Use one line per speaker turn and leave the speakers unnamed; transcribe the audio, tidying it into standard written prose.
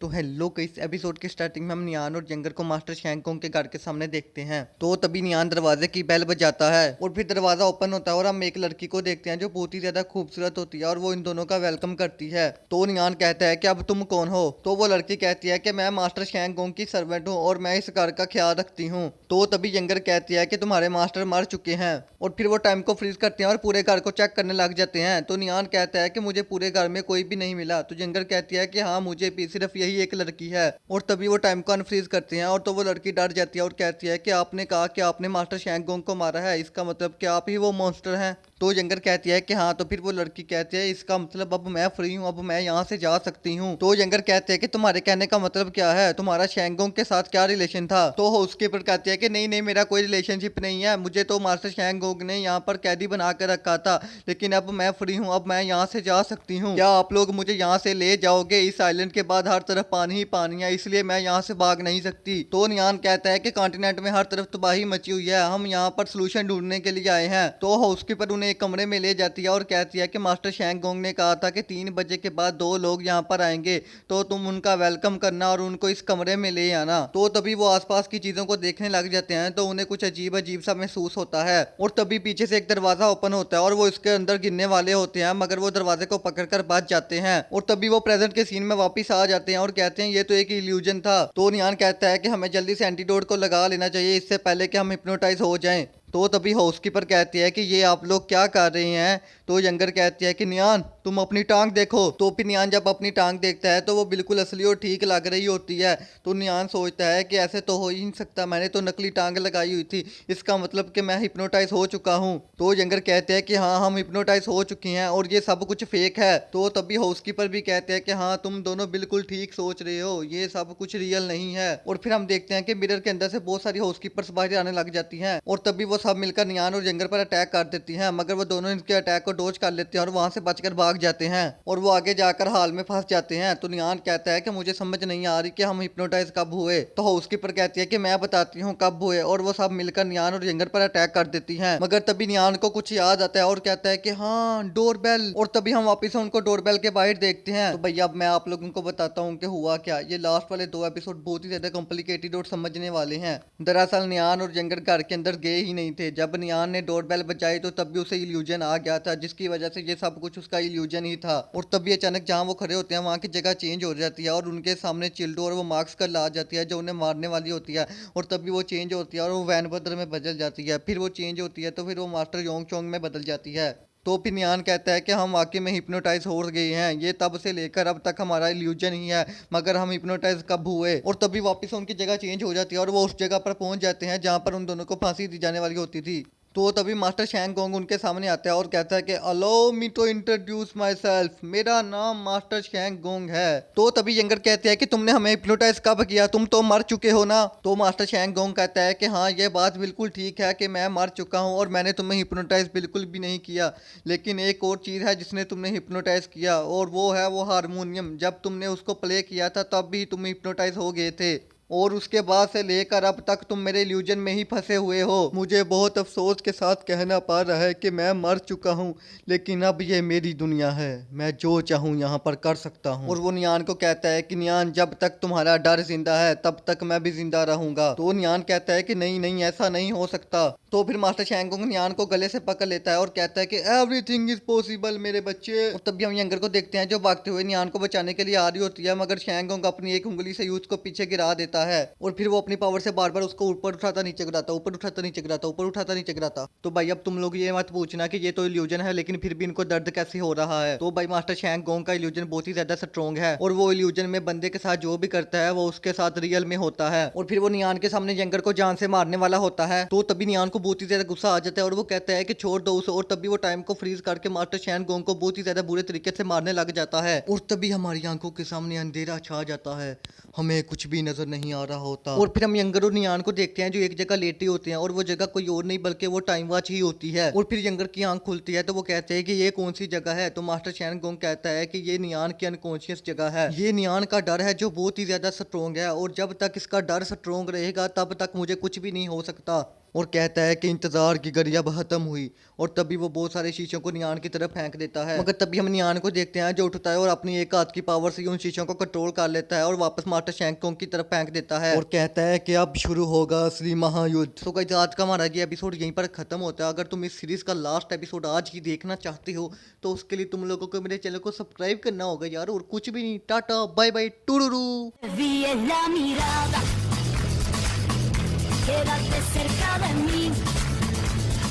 तो हेलो के इस एपिसोड के स्टार्टिंग में हम नियान और जंगर को मास्टर शैंगकोंग के घर के सामने देखते हैं। तो तभी नियान दरवाजे की बेल बजाता है और फिर दरवाजा ओपन होता है और हम एक लड़की को देखते हैं जो बहुत ही ज्यादा खूबसूरत होती है और वो इन दोनों का वेलकम करती है। तो नियान कहता है कि अब तुम कौन हो। तो वो लड़की कहती है कि मैं मास्टर शैंगकोंग की सर्वेंट हूँ और मैं इस घर का ख्याल रखती हूँ। तो तभी जंगर कहती है कि तुम्हारे मास्टर मर चुके हैं और फिर वो टाइम को फ्रीज करते हैं और पूरे घर को चेक करने लग जाते हैं। तो नियान कहता है कि मुझे पूरे घर में कोई भी नहीं मिला। तो जंगर कहती है कि हाँ मुझे भी सिर्फ यही एक लड़की है। और तभी वो टाइम को अनफ्रीज करते हैं और तो वो लड़की डर जाती है और कहती है कि आपने कहा कि आपने मास्टर शैंगकोंग को मारा है, इसका मतलब कि आप ही वो मॉन्स्टर हैं। तो जंगर कहती है कि हाँ। तो फिर वो लड़की कहती है इसका मतलब अब मैं फ्री हूँ, अब मैं यहाँ से जा सकती हूँ। तो जंगर कहते हैं कि तुम्हारे कहने का मतलब क्या है, तुम्हारा शैंगकोंग के साथ क्या रिलेशन था। तो हाउसकीपर कहती है कि नहीं नहीं मेरा कोई रिलेशनशिप नहीं है, मुझे तो मास्टर शैंगकोंग ने यहाँ पर कैदी बना कर रखा था, लेकिन अब मैं फ्री हूँ, अब मैं यहाँ से जा सकती हूँ। क्या आप लोग मुझे यहाँ से ले जाओगे? इस आइलैंड के बाद हर तरफ पानी ही पानी है, इसलिए मैं यहाँ से भाग नहीं सकती। तो नियान कहता है कि कॉन्टिनेंट में हर तरफ तबाही मची हुई है, हम यहाँ पर सोल्यूशन ढूंढने के लिए आए हैं। तो हाउसकीपर उन्हें एक कमरे में ले जाती है और कहती है कि मास्टर शैंगकोंग ने कहा था कि 3 बजे के बाद 2 लोग यहाँ पर आएंगे, तो तुम उनका वेलकम करना और उनको इस कमरे में ले आना। तो तभी वो आसपास की चीजों को देखने लग जाते हैं तो उन्हें कुछ अजीब अजीब सा महसूस होता है। और तभी पीछे से एक दरवाजा ओपन होता है और वो इसके अंदर गिरने वाले होते हैं, मगर वो दरवाजे को पकड़कर बच जाते हैं। और तभी वो प्रेजेंट के सीन में वापस आ जाते हैं और कहते हैं ये तो एक इल्यूजन था। तो नियान कहता है कि हमें जल्दी से एंटीडोट को लगा लेना चाहिए इससे पहले कि हम हिप्नोटाइज हो जाएं। तो तभी हाउसकीपर कहती है कि ये आप लोग क्या कर रहे हैं। तो जंगर कहती है कि नियान तुम अपनी टांग देखो। तो फिर नियान जब अपनी टांग देखता है तो वो बिल्कुल असली और ठीक लग रही होती है। तो नियान सोचता है कि ऐसे तो हो ही नहीं सकता, मैंने तो नकली टांग लगाई हुई थी, इसका मतलब कि मैं हिप्नोटाइज हो चुका हूँ। तो जंगर कहते हैं कि हाँ हम हिप्नोटाइज हो चुके हैं और ये सब कुछ फेक है। तो तभी हाउसकीपर भी कहते हैं कि हाँ तुम दोनों बिल्कुल ठीक सोच रहे हो, ये सब कुछ रियल नहीं है। और फिर हम देखते हैं कि मिरर के अंदर से बहुत सारी हाउसकीपर्स बाहर आने लग जाती हैं और तभी वो सब मिलकर नियान और जंगर पर अटैक कर देती हैं, मगर वो दोनों इनके अटैक को डोज कर लेते हैं और वहां से बचकर भाग जाते हैं और वो आगे जाकर हाल में फंस जाते हैं। तो नियान कहता है कि मुझे समझ नहीं आ रही कि हम हिप्नोटाइज कब हुए। तो हाउसकीपर कहती है कि मैं बताती हूँ कब हुए और वो सब मिलकर नियान और जंगर पर अटैक कर देती हैं। मगर तभी नियान को कुछ याद आता है और कहता है कि हाँ डोरबेल। और तभी हम वापस उनको डोरबेल के बाहर देखते हैं। तो भैया अब मैं आप लोगों को बताता हूँ कि हुआ क्या। ये लास्ट वाले 2 एपिसोड बहुत ही ज्यादा कॉम्प्लिकेटेड और समझने वाले हैं। दरअसल नियान और जंगर घर के अंदर गए ही नहीं थे। जब नियान ने डोरबेल बजाई तो तब भी उसे इल्यूजन आ गया था, जिसकी वजह से ये सब कुछ उसका इल्यूजन ही था। और तभी अचानक जहाँ वो खड़े होते हैं वहाँ की जगह चेंज हो जाती है और उनके सामने चिल्डो और वो मार्क्स कर ला जाती है जो उन्हें मारने वाली होती है। और तभी वो चेंज होती है और वो वैन बदर में बदल जाती है। फिर वो चेंज होती है तो फिर वो मास्टर योंग चोंग में बदल जाती है। तो फिर नियान कहता है कि हम वाकई में हिप्नोटाइज हो गए हैं, ये तब से लेकर अब तक हमारा इल्यूजन ही है, मगर हम हिप्नोटाइज कब हुए। और तभी वापस उनकी जगह चेंज हो जाती है और वो उस जगह पर पहुंच जाते हैं जहां पर उन दोनों को फांसी दी जाने वाली होती थी। तो तभी मास्टर शैंगकोंग उनके सामने आता है और कहता है कि allow me to introduce myself, मेरा नाम मास्टर शैंगकोंग है। तो तभी यंगर कहते हैं कि तुमने हमें हिप्नोटाइज कब किया, तुम तो मर चुके हो ना। तो मास्टर शैंगकोंग कहता है कि हाँ ये बात बिल्कुल ठीक है कि मैं मर चुका हूँ और मैंने तुम्हें हिप्नोटाइज बिल्कुल भी नहीं किया, लेकिन एक और चीज़ है जिसने तुमने हिप्नोटाइज किया और वो है वो हारमोनियम। जब तुमने उसको प्ले किया था तब भी तुम हिप्नोटाइज हो गए थे और उसके बाद से लेकर अब तक तुम मेरे इल्यूजन में ही फंसे हुए हो। मुझे बहुत अफसोस के साथ कहना पड़ रहा है कि मैं मर चुका हूँ, लेकिन अब ये मेरी दुनिया है, मैं जो चाहूँ यहाँ पर कर सकता हूँ। और वो नियान को कहता है कि नियान जब तक तुम्हारा डर जिंदा है तब तक मैं भी जिंदा रहूंगा। तो नियान कहता है कि नहीं नहीं ऐसा नहीं हो सकता। तो फिर मास्टर शैंगकोंग नियान को गले से पकड़ लेता है और कहता है कि एवरीथिंग इज पॉसिबल मेरे बच्चे। और तभी हम यंगर को देखते हैं जो भागते हुए नियान को बचाने के लिए आ रही होती है, मगर शैंगकोंग अपनी एक उंगली से यूथ को पीछे गिरा देता है और फिर वो अपनी पावर से बार बार उसको ऊपर उठाता नीचे गिराता, ऊपर उठाता नीचे गिराता, ऊपर उठाता नीचे गिराता। तो भाई अब तुम लोग ये मत पूछना कि ये तो इल्यूजन है, लेकिन फिर भी इनको दर्द कैसे हो रहा है। तो भाई मास्टर शैंगकोंग का इल्यूजन बहुत ही ज्यादा स्ट्रॉन्ग है और वो इल्यूजन में बंदे के साथ जो भी करता है वो उसके साथ रियल में होता है। और फिर वो नियान के सामने यंगर को जान से मारने वाला होता है। तो तभी नियान को बहुत ही ज्यादा गुस्सा आ जाता है और वो कहता है कि छोड़ दो उसे। और तभी वो टाइम को फ्रीज करके मास्टर शैंगकोंग को बहुत ही ज्यादा बुरे तरीके से मारने लग जाता है। और तभी हमारी आंखों के सामने अंधेरा छा जाता है, हमें कुछ भी नजर नहीं आ रहा होता। और फिर हम यंगर और नियान को देखते हैं जो एक जगह लेटे होते हैं और वो जगह कोई और नहीं बल्कि वो टाइम वॉच ही होती है। और फिर यंगर की आंख खुलती है तो वो कहते हैं कि ये कौन सी जगह है। तो मास्टर शैंगकोंग कहता है कि ये नियान की अनकॉन्शियस जगह है, ये नियान का डर है जो बहुत ही ज्यादा स्ट्रोंग है और जब तक इसका डर स्ट्रोंग रहेगा तब तक मुझे कुछ भी नहीं हो सकता। और कहता है कि इंतजार की घड़ी अब खत्म हुई। और तभी वो बहुत सारे शीशों को नियान की तरफ फेंक देता है, मगर तभी हम नियान को देखते हैं जो उठता है और अपनी एक हाथ की पावर से उन शीशों को कंट्रोल कर लेता है और वापस मास्टर शैंकोंग की तरफ फेंक देता है और कहता है कि अब शुरू होगा असली महायुद्ध। तो गाइस आज का हमारा ये एपिसोड यहीं पर खत्म होता है। अगर तुम इस सीरीज का लास्ट एपिसोड आज ही देखना चाहते हो तो उसके लिए तुम लोगों को मेरे चैनल को सब्सक्राइब करना होगा यार, और कुछ भी नहीं। टाटा बाय बाय टुरुरू।
Vi en la mirada, quédate cerca de mí.